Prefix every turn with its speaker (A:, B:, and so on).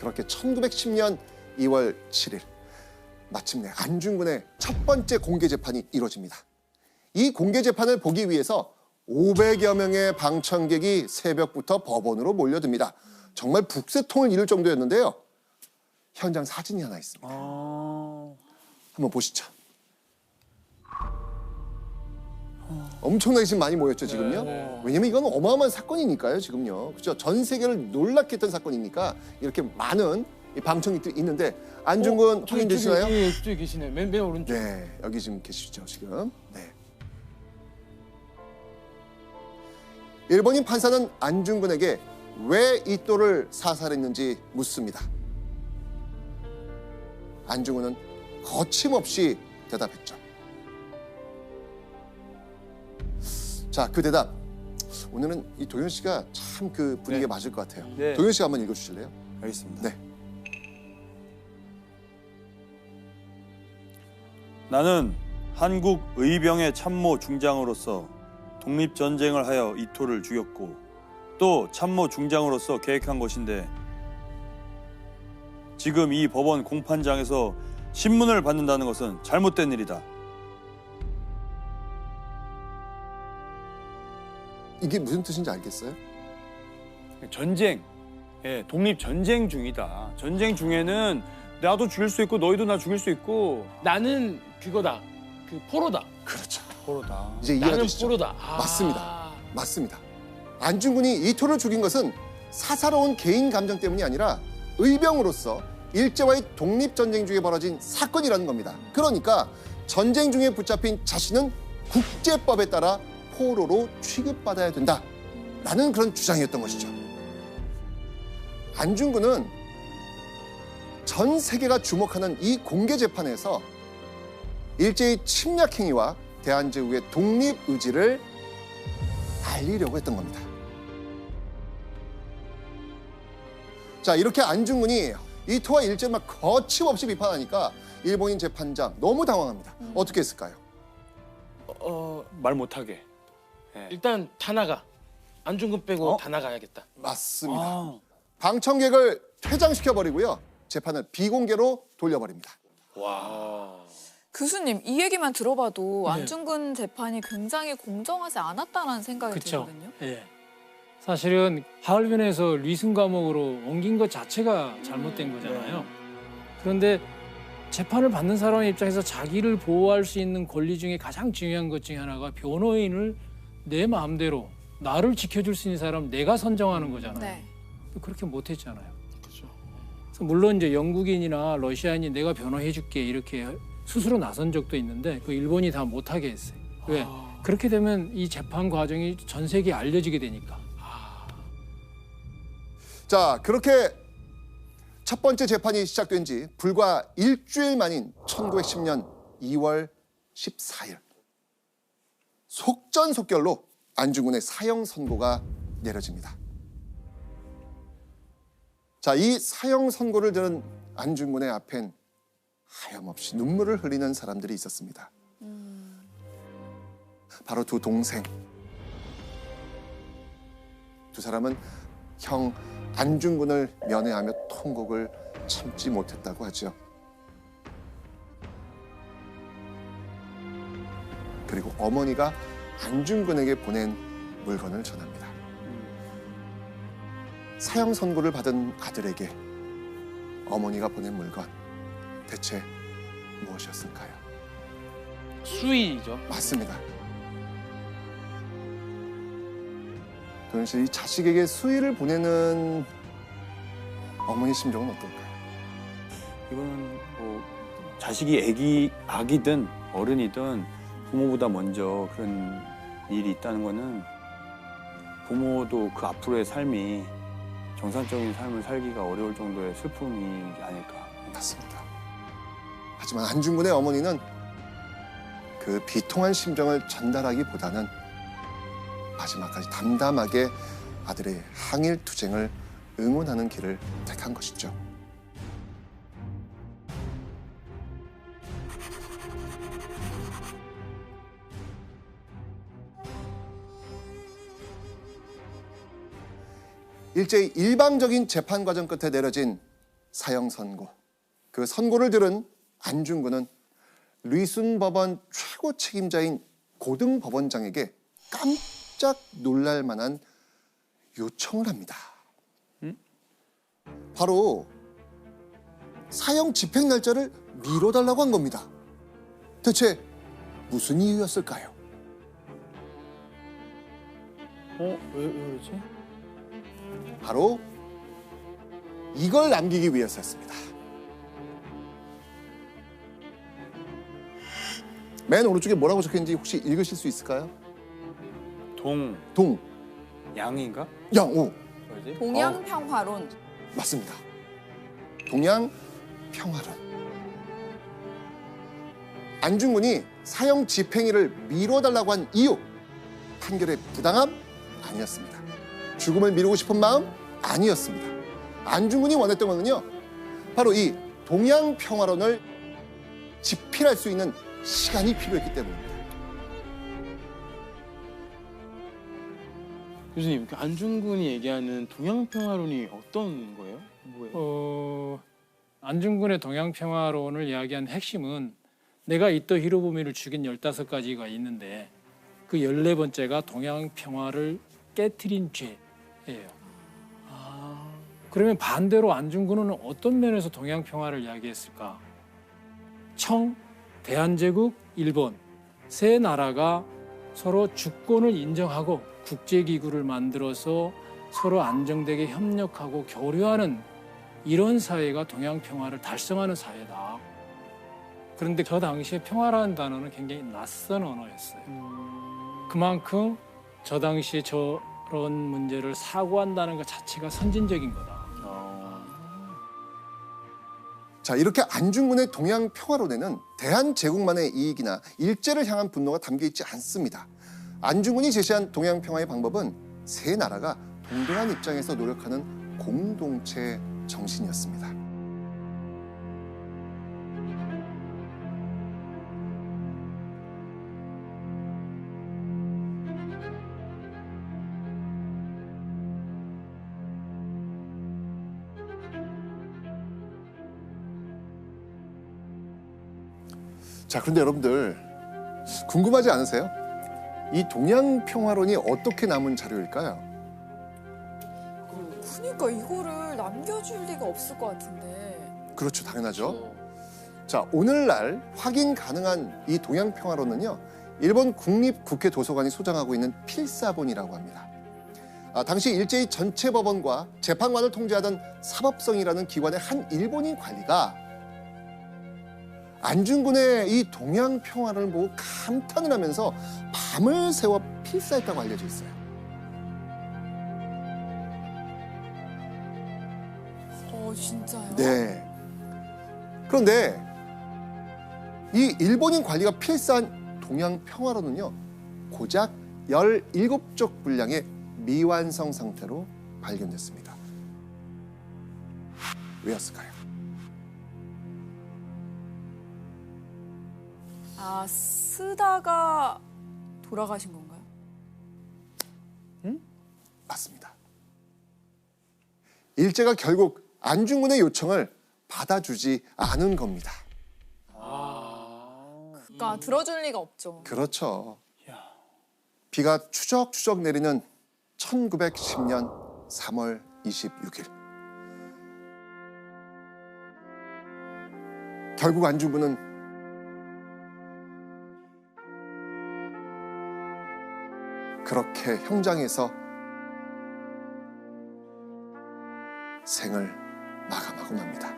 A: 그렇게 1910년 2월 7일 마침내 안중근의 첫 번째 공개 재판이 이루어집니다. 이 공개 재판을 보기 위해서 500여 명의 방청객이 새벽부터 법원으로 몰려듭니다. 정말 북새통을 이룰 정도였는데요. 현장 사진이 하나 있습니다. 한번 보시죠. 엄청나게 지금 많이 모였죠, 지금요. 왜냐면 이건 어마어마한 사건이니까요, 지금요. 그렇죠? 전 세계를 놀랍게 했던 사건이니까 이렇게 많은 이 방청객들이 있는데 안중근 확인되시나요?
B: 예, 저기 계시네. 맨 오른쪽.
A: 네, 여기 지금 계시죠, 지금. 네. 일본인 판사는 안중근에게 왜 이토를 사살했는지 묻습니다. 안중근은 거침없이 대답했죠. 자, 그 대답. 오늘은 이 도현 씨가 참 그 분위기에 맞을 것 같아요.
C: 네.
A: 도현 씨가 한번 읽어주실래요?
C: 알겠습니다.
A: 네.
C: 나는 한국 의병의 참모 중장으로서 독립전쟁을 하여 이토를 죽였고 또 참모 중장으로서 계획한 것인데 지금 이 법원 공판장에서 신문을 받는다는 것은 잘못된 일이다.
A: 이게 무슨 뜻인지 알겠어요?
C: 전쟁, 예, 독립전쟁 중이다. 전쟁 중에는 나도 죽일 수 있고 너희도 나 죽일 수 있고
B: 나는 그거다. 그 포로다.
A: 그렇죠.
C: 포로다.
A: 이제
B: 나는
A: 이해하시죠?
B: 포로다.
A: 맞습니다. 맞습니다. 안중근이 이토를 죽인 것은 사사로운 개인 감정 때문이 아니라 의병으로서 일제와의 독립전쟁 중에 벌어진 사건이라는 겁니다. 그러니까 전쟁 중에 붙잡힌 자신은 국제법에 따라 포로로 취급받아야 된다. 라는 그런 주장이었던 것이죠. 안중근은 전 세계가 주목하는 이 공개 재판에서 일제의 침략 행위와 대한제국의 독립 의지를 알리려고 했던 겁니다. 자, 이렇게 안중근이 이토와 일제를 막 거침없이 비판하니까 일본인 재판장 너무 당황합니다. 어떻게 했을까요?
C: 말 못하게.
B: 일단 다 나가. 안중근 빼고
C: 어?
B: 다 나가야겠다.
A: 맞습니다.
C: 아.
A: 방청객을 퇴장시켜버리고요. 재판을 비공개로 돌려버립니다.
D: 교수님, 이 얘기만 들어봐도
E: 네.
D: 안중근 재판이 굉장히 공정하지 않았다는 생각이
E: 그쵸.
D: 들거든요.
E: 예. 사실은 하얼빈에서 리슨 감옥으로 옮긴 것 자체가 잘못된 거잖아요. 그런데 재판을 받는 사람의 입장에서 자기를 보호할 수 있는 권리 중에 가장 중요한 것 중에 하나가 변호인을 내 마음대로 나를 지켜줄 수 있는 사람 내가 선정하는 거잖아요.
D: 네.
E: 그렇게 못했잖아요.
B: 그렇죠.
E: 그래서 물론 이제 영국인이나 러시아인이 내가 변호해줄게 이렇게 스스로 나선 적도 있는데 그 일본이 다 못하게 했어요. 왜? 그렇게 되면 이 재판 과정이 전 세계에 알려지게 되니까.
A: 자, 그렇게 첫 번째 재판이 시작된 지 불과 일주일 만인 1910년 2월 14일. 속전속결로 안중근의 사형 선고가 내려집니다. 자, 이 사형 선고를 들은 안중근의 앞엔 하염없이 눈물을 흘리는 사람들이 있었습니다. 바로 두 동생. 두 사람은 형 안중근을 면회하며 통곡을 참지 못했다고 하죠. 그리고 어머니가 안중근에게 보낸 물건을 전합니다. 사형 선고를 받은 아들에게 어머니가 보낸 물건, 대체 무엇이었을까요?
B: 수의죠.
A: 맞습니다. 도현 씨, 이 자식에게 수의를 보내는 어머니 심정은 어떨까요?
C: 이거는 뭐 자식이 아기든 어른이든 부모보다 먼저 그런 일이 있다는 거는 부모도 그 앞으로의 삶이 정상적인 삶을 살기가 어려울 정도의 슬픔이 아닐까.
A: 맞습니다. 하지만 안중근의 어머니는 그 비통한 심정을 전달하기보다는 마지막까지 담담하게 아들의 항일 투쟁을 응원하는 길을 택한 것이죠. 일제히 일방적인 재판 과정 끝에 내려진 사형 선고. 그 선고를 들은 안중근은 리순 법원 최고 책임자인 고등 법원장에게 깜짝 놀랄 만한 요청을 합니다. 바로 사형 집행 날짜를 미뤄달라고 한 겁니다. 대체 무슨 이유였을까요?
C: 왜 그러지?
A: 바로 이걸 남기기 위해서였습니다. 맨 오른쪽에 뭐라고 적혀있는지 혹시 읽으실 수 있을까요? 동,
C: 양인가?
A: 양,
C: 뭐지?
D: 동양평화론.
A: 맞습니다. 동양 평화론. 안중근이 사형 집행일을 미뤄달라고 한 이유, 판결의 부당함 아니었습니다. 죽음을 미루고 싶은 마음 아니었습니다. 안중근이 원했던 것은요, 바로 이 동양 평화론을 집필할 수 있는 시간이 필요했기 때문입니다.
B: 교수님, 그 안중근이 얘기하는 동양평화론이 어떤 거예요? 뭐예요?
E: 안중근의 동양평화론을 이야기한 핵심은 내가 이토 히로부미를 죽인 15가지가 있는데 그 14번째가 동양평화를 깨트린 죄예요. 그러면 반대로 안중근은 어떤 면에서 동양평화를 이야기했을까? 청, 대한제국, 일본 세 나라가 서로 주권을 인정하고 국제기구를 만들어서 서로 안정되게 협력하고 교류하는 이런 사회가 동양평화를 달성하는 사회다. 그런데 저 당시에 평화라는 단어는 굉장히 낯선 언어였어요. 그만큼 저 당시에 저런 문제를 사고한다는 것 자체가 선진적인 거다.
A: 자, 이렇게 안중근의 동양 평화론에는 대한제국만의 이익이나 일제를 향한 분노가 담겨 있지 않습니다. 안중근이 제시한 동양 평화의 방법은 세 나라가 동등한 입장에서 노력하는 공동체 정신이었습니다. 자, 그런데 여러분들 궁금하지 않으세요? 이 동양 평화론이 어떻게 남은 자료일까요?
D: 그러니까 이거를 남겨줄 리가 없을 것 같은데.
A: 그렇죠, 당연하죠. 자, 오늘날 확인 가능한 이 동양 평화론은요, 일본 국립국회 도서관이 소장하고 있는 필사본이라고 합니다. 당시 일제히 전체 법원과 재판관을 통제하던 사법성이라는 기관의 한 일본인 관리가 안중근의 이 동양 평화를 보고 감탄을 하면서 밤을 새워 필사했다고 알려져 있어요.
D: 진짜요?
A: 네. 그런데 이 일본인 관리가 필사한 동양 평화론은요, 고작 17쪽 분량의 미완성 상태로 발견됐습니다. 왜였을까요?
D: 쓰다가 돌아가신 건가요?
A: 맞습니다. 일제가 결국 안중근의 요청을 받아주지 않은 겁니다.
D: 그러니까 들어줄 리가 없죠.
A: 그렇죠. 비가 추적추적 내리는 1910년 3월 26일. 결국 안중근은 그렇게 형장에서 생을 마감하고 맙니다.